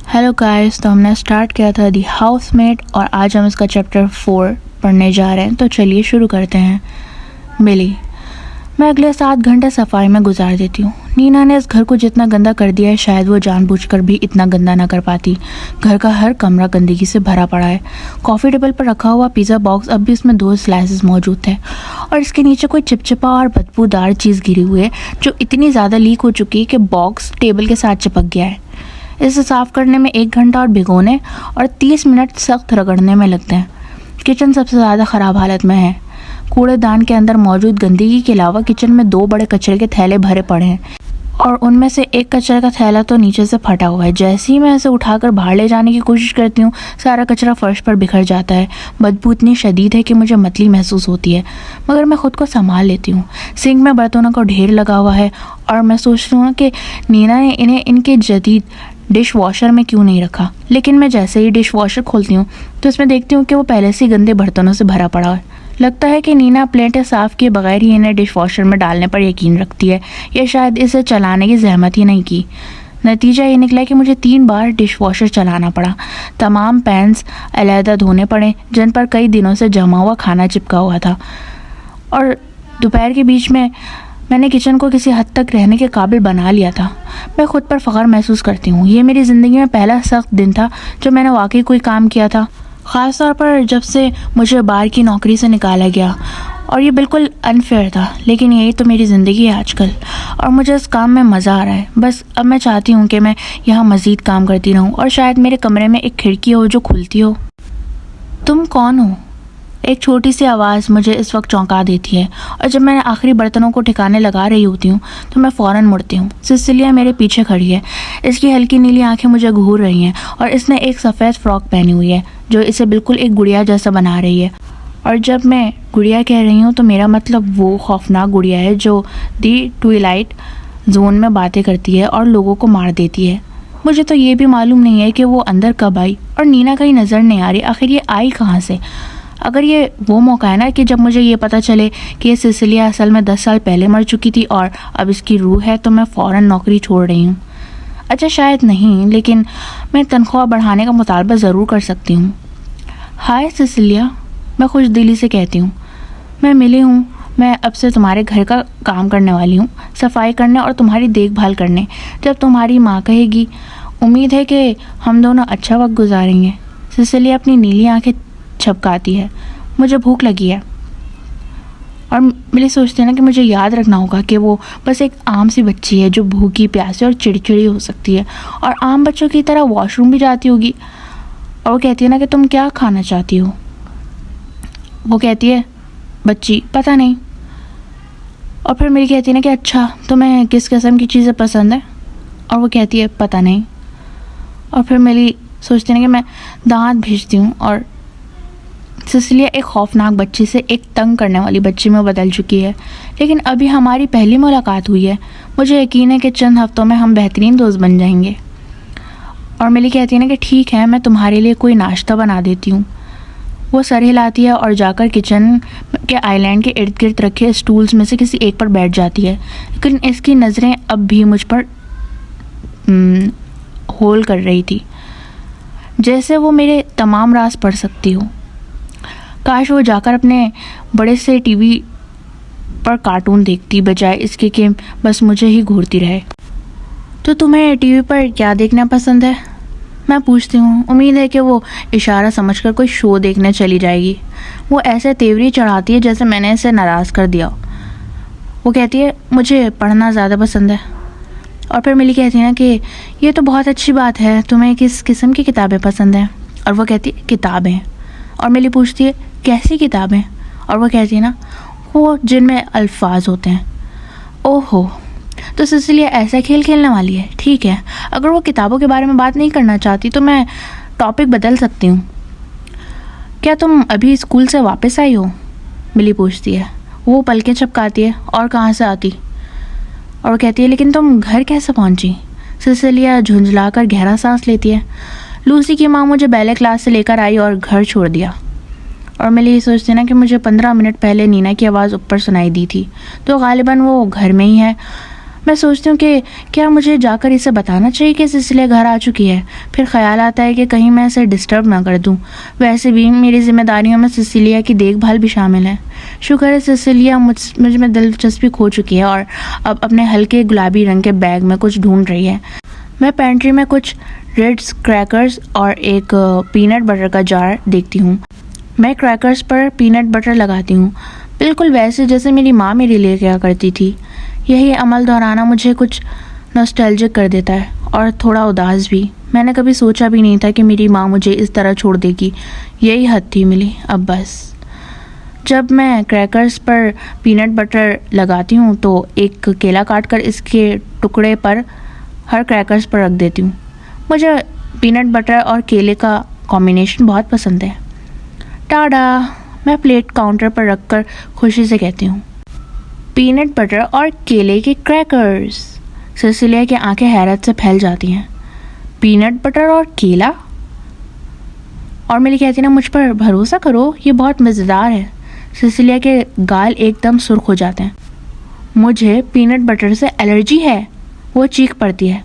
Hello guys, तो हमने start किया था दी हाउसमेट और आज हम इसका चैप्टर 4 पढ़ने जा रहे हैं। तो चलिए शुरू करते हैं। मिली, मैं अगले 7 घंटे सफाई में गुजार देती हूँ। नीना ने इस घर को जितना गंदा कर दिया है, शायद वो जानबूझकर भी इतना गंदा ना कर पाती। घर का हर कमरा गंदगी से भरा पड़ा है। कॉफ़ी टेबल पर रखा हुआ पिज़्ज़ा बॉक्स अब भी उसमें 2 स्लाइसेस मौजूद थे और इसके नीचे कोई चिपचिपा और बदबूदार चीज़ गिरी हुई है जो इतनी ज़्यादा लीक हो चुकी है कि बॉक्स टेबल के साथ चिपक गया है। इसे साफ करने में 1 घंटा और भिगोने और 30 मिनट सख्त रगड़ने में लगते हैं। किचन सबसे ज़्यादा ख़राब हालत में है। कूड़ेदान के अंदर मौजूद गंदगी के अलावा किचन में 2 बड़े कचरे के थैले भरे पड़े हैं और उनमें से एक कचरे का थैला तो नीचे से फटा हुआ है। जैसे ही मैं इसे उठाकर बाहर ले जाने की कोशिश करती हूँ, सारा कचरा फर्श पर बिखर जाता है। बदबू इतनी शदीद है कि मुझे मतली महसूस होती है, मगर मैं खुद को संभाल लेती हूँ। सिंक में बर्तनों का ढेर लगा हुआ है और मैं सोचती हूँ कि नीना ने इन्हें इनके जदीद डिश वॉशर में क्यों नहीं रखा। लेकिन मैं जैसे ही डिश वॉशर खोलती हूँ तो इसमें देखती हूँ कि वो पहले से ही गंदे बर्तनों से भरा पड़ा है। लगता है कि नीना प्लेटें साफ़ किए बगैर ही इन्हें डिश वॉशर में डालने पर यकीन रखती है या शायद इसे चलाने की जहमत ही नहीं की। नतीजा ये निकला कि मुझे 3 बार डिश वॉशर चलाना पड़ा। तमाम पैन्स अलहदा धोने पड़े जिन पर कई दिनों से जमा हुआ खाना चिपका हुआ था। और दोपहर के बीच में मैंने किचन को किसी हद तक रहने के काबिल बना लिया था। मैं खुद पर फ़ख्र महसूस करती हूँ। ये मेरी ज़िंदगी में पहला सख्त दिन था जब मैंने वाकई कोई काम किया था, ख़ास तौर पर जब से मुझे बाहर की नौकरी से निकाला गया। और ये बिल्कुल अनफेयर था, लेकिन यही तो मेरी ज़िंदगी है आजकल और मुझे इस काम में मज़ा आ रहा है। बस अब मैं चाहती हूँ कि मैं यहाँ मज़ीद काम करती रहूँ और शायद मेरे कमरे में एक खिड़की हो जो खुलती हो। तुम कौन हो? एक छोटी सी आवाज़ मुझे इस वक्त चौंका देती है और जब मैं आखिरी बर्तनों को ठिकाने लगा रही होती हूँ तो मैं फ़ौरन मुड़ती हूँ। सिसिलिया मेरे पीछे खड़ी है। इसकी हल्की नीली आंखें मुझे घूर रही हैं और इसने एक सफ़ेद फ़्रॉक पहनी हुई है जो इसे बिल्कुल एक गुड़िया जैसा बना रही है। और जब मैं गुड़िया कह रही हूँ तो मेरा मतलब वो खौफनाक गुड़िया है जो दी ट्विलाइट जोन में बातें करती है और लोगों को मार देती है। मुझे तो ये भी मालूम नहीं है कि वो अंदर कब आई और नीना कहीं नज़र नहीं आ रही। आखिर ये आई कहाँ से? अगर ये वो मौका है ना कि जब मुझे ये पता चले कि ये सिसिलिया असल में 10 साल पहले मर चुकी थी और अब इसकी रूह है, तो मैं फ़ौरन नौकरी छोड़ रही हूँ। अच्छा, शायद नहीं, लेकिन मैं तनख्वाह बढ़ाने का मुतालबा ज़रूर कर सकती हूँ। हाय सिसिलिया, मैं खुश दिली से कहती हूँ। मैं मिली हूँ। मैं अब से तुम्हारे घर का काम करने वाली हूँ, सफाई करने और तुम्हारी देखभाल करने, जब तुम्हारी माँ कहेगी। उम्मीद है कि हम दोनों अच्छा वक्त गुजारेंगे। सिसिलिया अपनी नीली आंखें छपकाती है। मुझे भूख लगी है और मिली सोचती है ना कि मुझे याद रखना होगा कि वो बस एक आम सी बच्ची है जो भूखी प्यासी और चिड़चिड़ी हो सकती है और आम बच्चों की तरह वॉशरूम भी जाती होगी। और वो कहती है ना कि तुम क्या खाना चाहती हो? वो कहती है बच्ची पता नहीं। और फिर मिली कहती है ना कि अच्छा, तुम्हें किस किस्म की चीज़ें पसंद है? और वो कहती है पता नहीं। और फिर मिली सोचती है ना कि मैं दांत भेजती हूँ और सिसिलिया एक खौफनाक बच्ची से एक तंग करने वाली बच्ची में बदल चुकी है। लेकिन अभी हमारी पहली मुलाकात हुई है। मुझे यकीन है कि चंद हफ्तों में हम बेहतरीन दोस्त बन जाएंगे। और मिली कहती है ना कि ठीक है, मैं तुम्हारे लिए कोई नाश्ता बना देती हूँ। वो सर हिलाती है और जाकर किचन के आइलैंड के इर्द गिर्द रखे स्टूल्स में से किसी एक पर बैठ जाती है। लेकिन इसकी नज़रें अब भी मुझ पर होल कर रही थी, जैसे वो मेरे तमाम राज पढ़ सकती हो। काश वो जाकर अपने बड़े से टीवी पर कार्टून देखती, बजाय इसके कि बस मुझे ही घूरती रहे। तो तुम्हें टीवी पर क्या देखना पसंद है? मैं पूछती हूँ। उम्मीद है कि वो इशारा समझकर कोई शो देखने चली जाएगी। वो ऐसे तेवरी चढ़ाती है जैसे मैंने इसे नाराज़ कर दिया। वो कहती है मुझे पढ़ना ज़्यादा पसंद है। और फिर मिली कहती है ना कि ये तो बहुत अच्छी बात है, तुम्हें किस किस्म की किताबें पसंद हैं? और वो कहती है किताबें। और मिली पूछती है कैसी किताबें? और वो कहती है ना वो जिनमें अल्फाज होते हैं। ओहो, तो सिसिलिया ऐसा खेल खेलने वाली है। ठीक है, अगर वो किताबों के बारे में बात नहीं करना चाहती तो मैं टॉपिक बदल सकती हूँ। क्या तुम अभी स्कूल से वापस आई हो? मिली पूछती है। वो पलकें झपकाती है। और कहाँ से आती? और वो कहती है लेकिन तुम घर कैसे पहुँची? सिसिलिया झुंझलाकर गहरा सांस लेती है। लूसी की माँ मुझे बैले क्लास से लेकर आई और घर छोड़ दिया। और मैं यही सोचती ना कि मुझे 15 मिनट पहले नीना की आवाज़ ऊपर सुनाई दी थी, तो गालिबन वो घर में ही है। मैं सोचती हूँ कि क्या मुझे जाकर इसे बताना चाहिए कि सिसिलिया घर आ चुकी है। फिर ख्याल आता है कि कहीं मैं इसे डिस्टर्ब ना कर दूँ। वैसे भी मेरी जिम्मेदारियों में सिसिलिया की देखभाल भी शामिल है। शुक्र है सिसिलिया मुझ में दिलचस्पी खो चुकी है और अब अपने हल्के गुलाबी रंग के बैग में कुछ ढूंढ रही है। मैं पेंट्री में कुछ रिट्स क्रैकर्स और एक पीनट बटर का जार देखती हूँ। मैं क्रैकर्स पर पीनट बटर लगाती हूँ, बिल्कुल वैसे जैसे मेरी माँ मेरे लिए किया करती थी। यही अमल दोहराना मुझे कुछ नॉस्टैल्जिक कर देता है और थोड़ा उदास भी। मैंने कभी सोचा भी नहीं था कि मेरी माँ मुझे इस तरह छोड़ देगी। यही हद थी मिली, अब बस। जब मैं क्रैकर्स पर पीनट बटर लगाती हूँ तो एक केला काटकर इसके टुकड़े पर हर क्रैकर्स पर रख देती हूँ। मुझे पीनट बटर और केले का कॉम्बिनेशन बहुत पसंद है। टाडा, मैं प्लेट काउंटर पर रखकर खुशी से कहती हूँ, पीनट बटर और केले के क्रैकर्स। सिसिलिया की आंखें हैरत से फैल जाती हैं। पीनट बटर और केला? और मिली कहती ना, मुझ पर भरोसा करो, ये बहुत मज़ेदार है। सिसिलिया के गाल एकदम सुर्ख हो जाते हैं। मुझे पीनट बटर से एलर्जी है, वो चीख पड़ती है।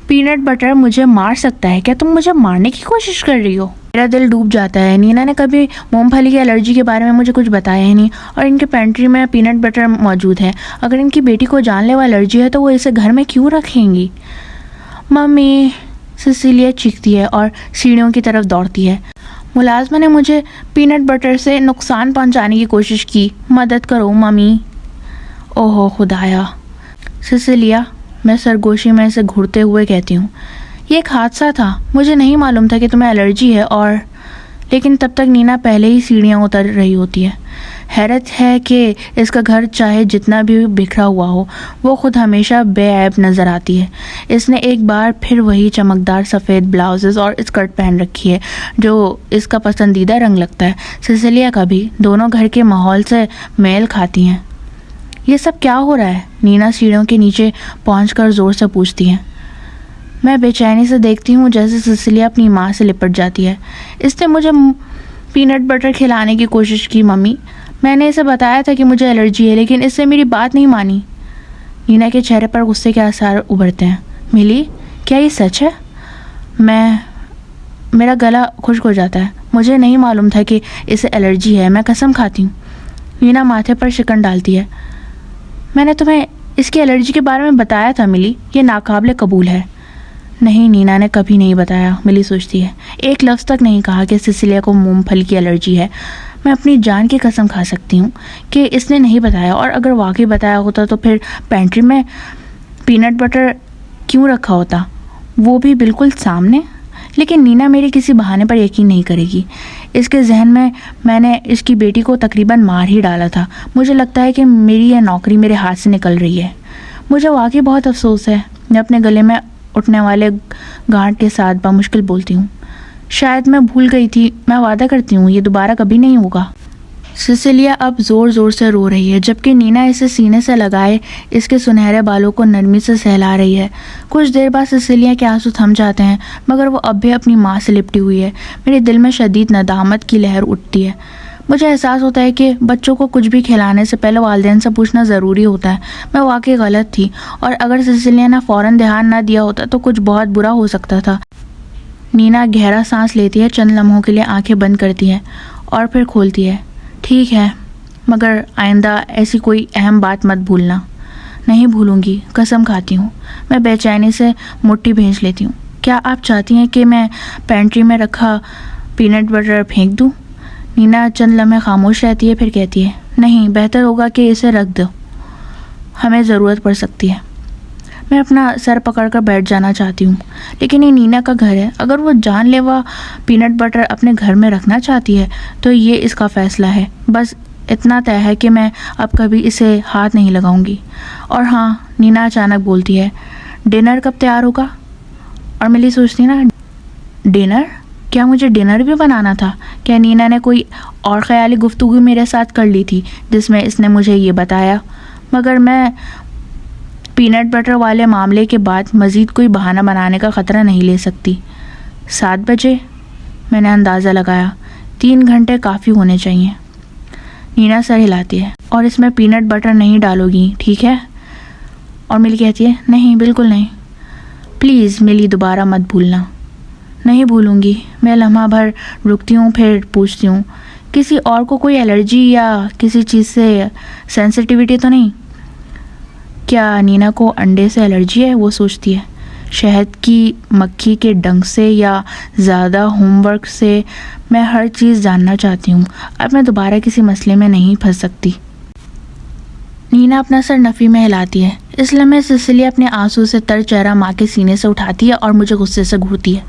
पीनट बटर मुझे मार सकता है क्या? तुम मुझे मारने की कोशिश कर रही हो? मेरा दिल डूब जाता है। नीना ने कभी मूंगफली की एलर्जी के बारे में मुझे कुछ बताया ही नहीं और इनके पेंट्री में पीनट बटर मौजूद है। अगर इनकी बेटी को जानलेवा एलर्जी है तो वो इसे घर में क्यों रखेंगी? मम्मी, सिसिलिया चीखती है और सीढ़ियों की तरफ दौड़ती है। मुलाजमा ने मुझे पीनट बटर से नुकसान पहुंचाने की कोशिश की, मदद करो मम्मी। ओहो खुदाया। सिसिलिया, मैं सरगोशी में से घूरते हुए कहती हूँ, ये एक हादसा था। मुझे नहीं मालूम था कि तुम्हें एलर्जी है। और लेकिन तब तक नीना पहले ही सीढ़ियाँ उतर रही होती है। हैरत है कि इसका घर चाहे जितना भी बिखरा हुआ हो, वो खुद हमेशा बेऐब नज़र आती है। इसने एक बार फिर वही चमकदार सफ़ेद ब्लाउजेस और स्कर्ट पहन रखी है जो इसका पसंदीदा रंग लगता है। सिसिलिया का भी। दोनों घर के माहौल से मेल खाती हैं। ये सब क्या हो रहा है? नीना सीढ़ियों के नीचे पहुंचकर ज़ोर से पूछती है। मैं बेचैनी से देखती हूँ जैसे सिसिलिया अपनी माँ से लिपट जाती है। इसने मुझे पीनट बटर खिलाने की कोशिश की मम्मी। मैंने इसे बताया था कि मुझे एलर्जी है, लेकिन इससे मेरी बात नहीं मानी। नीना के चेहरे पर गुस्से के आसार उभरते हैं। मिली, क्या ये सच है? मेरा गला खुश्क हो जाता है। मुझे नहीं मालूम था कि इसे एलर्जी है, मैं कसम खाती हूँ। नीना माथे पर शिकन डालती है। मैंने तुम्हें इसकी एलर्जी के बारे में बताया था मिली, ये नाकाबिले कबूल है। नहीं, नीना ने कभी नहीं बताया, मिली सोचती है। एक लफ्ज़ तक नहीं कहा कि सिसिलिया को मूंगफली की एलर्जी है। मैं अपनी जान की कसम खा सकती हूँ कि इसने नहीं बताया, और अगर वाकई बताया होता तो फिर पेंट्री में पीनट बटर क्यों रखा होता, वो भी बिल्कुल सामने। लेकिन नीना मेरे किसी बहाने पर यकीन नहीं करेगी। इसके जहन में मैंने इसकी बेटी को तकरीबन मार ही डाला था। मुझे लगता है कि मेरी यह नौकरी मेरे हाथ से निकल रही है। मुझे वाकई बहुत अफसोस है। मैं अपने गले में उठने वाले गांठ के साथ बामुश्किल बोलती हूँ, शायद मैं भूल गई थी। मैं वादा करती हूँ ये दोबारा कभी नहीं होगा। सिसिलिया अब ज़ोर ज़ोर से रो रही है, जबकि नीना इसे सीने से लगाए इसके सुनहरे बालों को नरमी से सहला रही है। कुछ देर बाद सिसिलिया के आंसू थम जाते हैं, मगर वो अब भी अपनी माँ से लिपटी हुई है। मेरे दिल में शदीद नदामत की लहर उठती है। मुझे एहसास होता है कि बच्चों को कुछ भी खिलाने से पहले वालिदैन से पूछना ज़रूरी होता है। मैं वाकई गलत थी, और अगर सिसिलिया ने फ़ौरन ध्यान न दिया होता तो कुछ बहुत बुरा हो सकता था। नीना गहरा सांस लेती है, चंद लम्हों के लिए आंखें बंद करती है और फिर खोलती है। ठीक है, मगर आइंदा ऐसी कोई अहम बात मत भूलना। नहीं भूलूंगी, कसम खाती हूँ। मैं बेचैनी से मुट्ठी भींच लेती हूँ। क्या आप चाहती हैं कि मैं पेंट्री में रखा पीनट बटर फेंक दूँ? नीना चंद लम्हे खामोश रहती है, फिर कहती है, नहीं, बेहतर होगा कि इसे रख दो, हमें ज़रूरत पड़ सकती है। मैं अपना सर पकड़कर बैठ जाना चाहती हूँ, लेकिन ये नीना का घर है। अगर वो जानलेवा पीनट बटर अपने घर में रखना चाहती है तो ये इसका फ़ैसला है। बस इतना तय है कि मैं अब कभी इसे हाथ नहीं लगाऊंगी। और हाँ, नीना अचानक बोलती है, डिनर कब तैयार होगा? और मिली सोचती है ना, डिनर? क्या मुझे डिनर भी बनाना था? क्या नीना ने कोई और ख्याली गुफ्तगू मेरे साथ कर ली थी जिसमें इसने मुझे ये बताया? मगर मैं पीनट बटर वाले मामले के बाद मज़ीद कोई बहाना बनाने का ख़तरा नहीं ले सकती। 7 बजे? मैंने अंदाज़ा लगाया। 3 घंटे काफ़ी होने चाहिए। नीना सर हिलाती है। और इसमें पीनट बटर नहीं डालोगी, ठीक है? और मिली कहती है, नहीं बिल्कुल नहीं। प्लीज़ मिली, दोबारा मत भूलना। नहीं भूलूंगी। मैं लम्हा भर रुकती हूँ, फिर पूछती हूँ, किसी और को कोई एलर्जी या किसी चीज़ से सेंसिटिविटी तो नहीं? क्या नीना को अंडे से एलर्जी है? वो सोचती है। शहद की मक्खी के डंक से या ज़्यादा होमवर्क से? मैं हर चीज़ जानना चाहती हूँ। अब मैं दोबारा किसी मसले में नहीं फंस सकती। नीना अपना सर नफ़ी में हिलाती है। इस लम्हे सिसिली अपने आंसू से तर चेहरा माँ के सीने से उठाती है और मुझे गुस्से से घूरती है।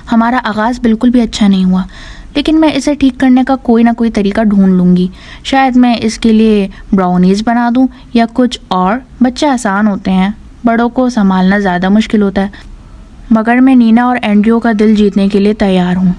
हमारा आगाज़ बिल्कुल भी अच्छा नहीं हुआ, लेकिन मैं इसे ठीक करने का कोई ना कोई तरीका ढूंढ लूँगी। शायद मैं इसके लिए ब्राउनीज़ बना दूँ या कुछ और। बच्चे आसान होते हैं, बड़ों को संभालना ज़्यादा मुश्किल होता है। मगर मैं नीना और एंड्रयू का दिल जीतने के लिए तैयार हूँ।